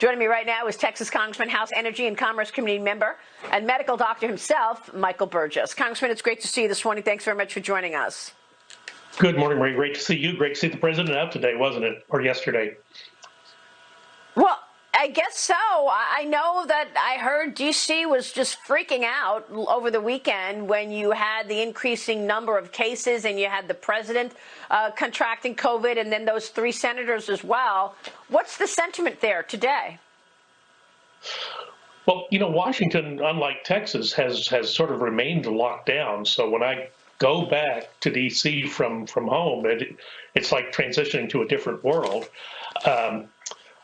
Joining me right now is Texas Congressman, House Energy and Commerce Committee member, and medical doctor himself, Michael Burgess. Congressman, it's great to see you this morning. Thanks very much for joining us. Good morning, Marie. Great to see you. Great to see the president out today, wasn't it? Or yesterday? Well, I guess so. I know that I heard D.C. was just freaking out over the weekend when you had the increasing number of cases and you had the president contracting COVID and then those 3 senators as well. What's the sentiment there today? Well, you know, Washington, unlike Texas, has sort of remained locked down. So when I go back to D.C. from home, it's like transitioning to a different world.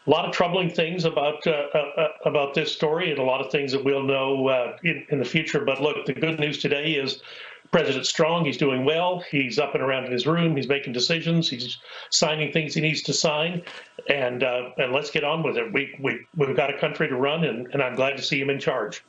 A lot of troubling things about this story, and a lot of things that we'll know in the future. But look, the good news today is President's strong. He's doing well. He's up and around in his room. He's making decisions. He's signing things he needs to sign, and let's get on with it. We've got a country to run, and I'm glad to see him in charge.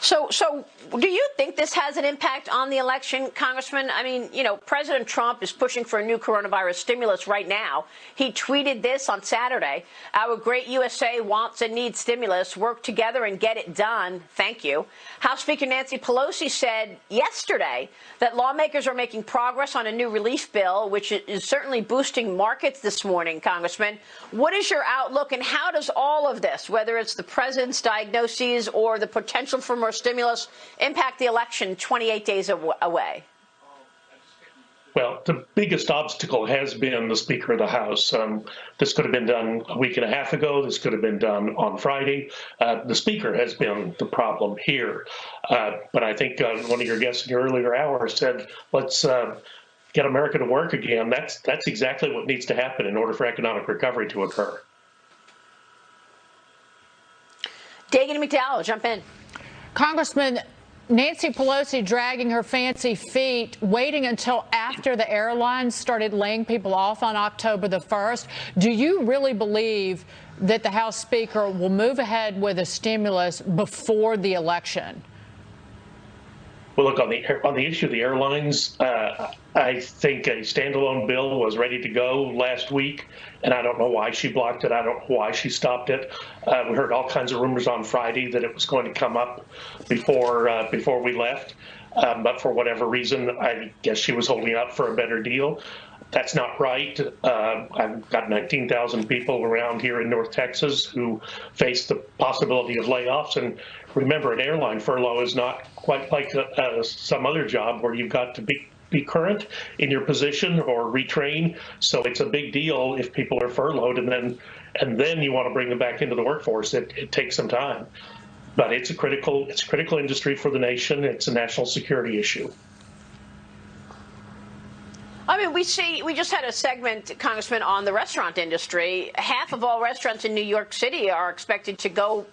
So do you think this has an impact on the election, Congressman? I mean, you know, President Trump is pushing for a new coronavirus stimulus right now. He tweeted this on Saturday. Our great USA wants and needs stimulus. Work together and get it done. Thank you. House Speaker Nancy Pelosi said yesterday that lawmakers are making progress on a new relief bill, which is certainly boosting markets this morning, Congressman. What is your outlook, and how does all of this, whether it's the president's diagnoses or the potential for more stimulus, impact the election 28 days away? Well, the biggest obstacle has been the Speaker of the House. This could have been done a week and a half ago. This could have been done on Friday. The Speaker has been the problem here. But I think one of your guests in your earlier hour said, let's get America to work again. That's exactly what needs to happen in order for economic recovery to occur. Dagan McDowell, jump in. Congressman, Nancy Pelosi dragging her fancy feet, waiting until after the airlines started laying people off on October the 1st. Do you really believe that the House Speaker will move ahead with a stimulus before the election? Well, look, on the issue of the airlines, I think a standalone bill was ready to go last week, and I don't know why she blocked it. I don't know why she stopped it. We heard all kinds of rumors on Friday that it was going to come up before we left, but for whatever reason, I guess she was holding out for a better deal. That's not right. I've got 19,000 people around here in North Texas who face the possibility of layoffs. And remember, an airline furlough is not quite like some other job where you've got to be current in your position or retrain. So it's a big deal if people are furloughed, and then you want to bring them back into the workforce. It takes some time, but it's a critical industry for the nation. It's a national security issue. I mean, we just had a segment, Congressman, on the restaurant industry. Half of all restaurants in New York City are expected to go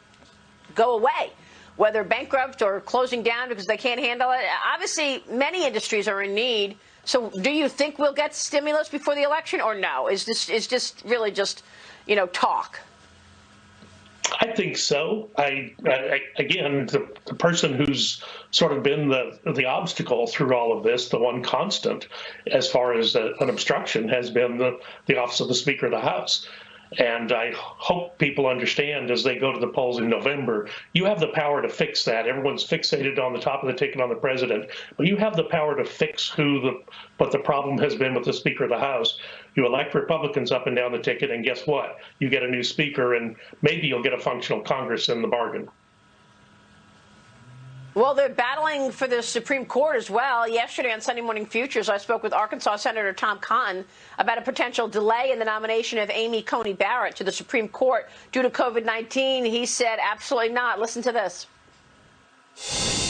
away, whether bankrupt or closing down because they can't handle it. Obviously, many industries are in need. So do you think we'll get stimulus before the election, or no? Is just really just, you know, talk? I think so. Again, the person who's sort of been the obstacle through all of this, the one constant as far as an obstruction, has been the office of the Speaker of the House. And I hope people understand as they go to the polls in November, you have the power to fix that. Everyone's fixated on the top of the ticket on the president, but you have the power to fix what the problem has been with the Speaker of the House. You elect Republicans up and down the ticket, and guess what? You get a new speaker, and maybe you'll get a functional Congress in the bargain. Well, they're battling for the Supreme Court as well. Yesterday on Sunday Morning Futures, I spoke with Arkansas Senator Tom Cotton about a potential delay in the nomination of Amy Coney Barrett to the Supreme Court due to COVID-19. He said, absolutely not. Listen to this.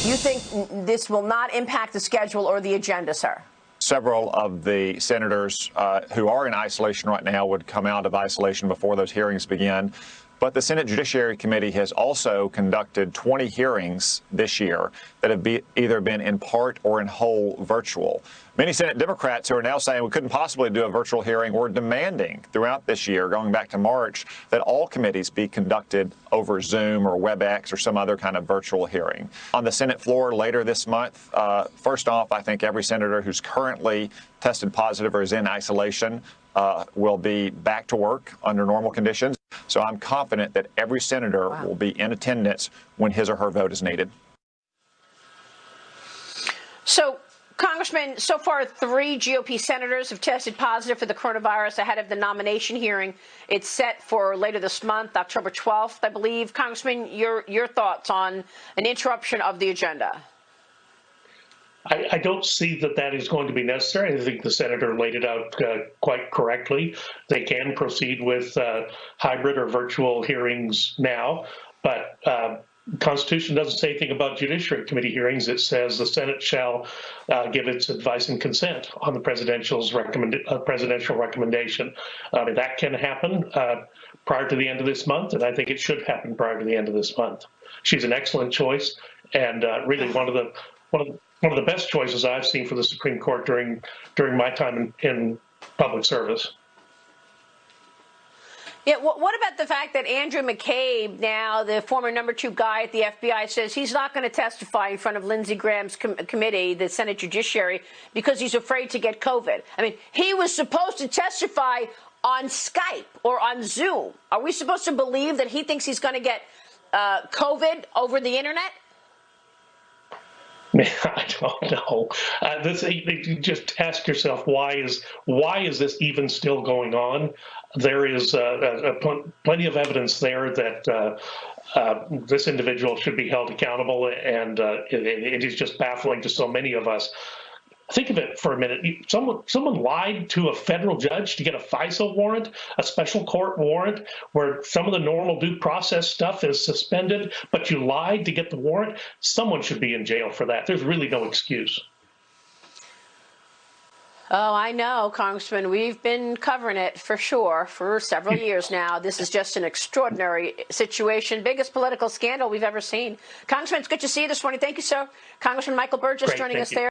You think this will not impact the schedule or the agenda, sir? Several of the senators who are in isolation right now would come out of isolation before those hearings begin. But the Senate Judiciary Committee has also conducted 20 hearings this year that have either been in part or in whole virtual. Many Senate Democrats who are now saying we couldn't possibly do a virtual hearing were demanding throughout this year, going back to March, that all committees be conducted over Zoom or WebEx or some other kind of virtual hearing. On the Senate floor later this month, first off, I think every senator who's currently tested positive or is in isolation will be back to work under normal conditions. So I'm confident that every senator will be in attendance when his or her vote is needed. So, Congressman, so far 3 GOP senators have tested positive for the coronavirus ahead of the nomination hearing. It's set for later this month, October 12th, I believe. Congressman, your thoughts on an interruption of the agenda? I don't see that is going to be necessary. I think the senator laid it out quite correctly. They can proceed with hybrid or virtual hearings now, but the Constitution doesn't say anything about Judiciary Committee hearings. It says the Senate shall give its advice and consent on the presidential recommendation. That can happen prior to the end of this month, and I think it should happen prior to the end of this month. She's an excellent choice, and really one of the best choices I've seen for the Supreme Court during my time in public service. Yeah, what about the fact that Andrew McCabe, now the former number 2 guy at the FBI, says he's not going to testify in front of Lindsey Graham's committee, the Senate Judiciary, because he's afraid to get COVID? I mean, he was supposed to testify on Skype or on Zoom. Are we supposed to believe that he thinks he's going to get COVID over the internet? I don't know. You just ask yourself, why is this even still going on? There is plenty of evidence there that this individual should be held accountable, and it is just baffling to so many of us. Think of it for a minute. Someone lied to a federal judge to get a FISA warrant, a special court warrant, where some of the normal due process stuff is suspended, but you lied to get the warrant. Someone should be in jail for that. There's really no excuse. Oh, I know, Congressman. We've been covering it for sure for several years now. This is just an extraordinary situation. Biggest political scandal we've ever seen. Congressman, it's good to see you this morning. Thank you, sir. Congressman Michael Burgess joining us there.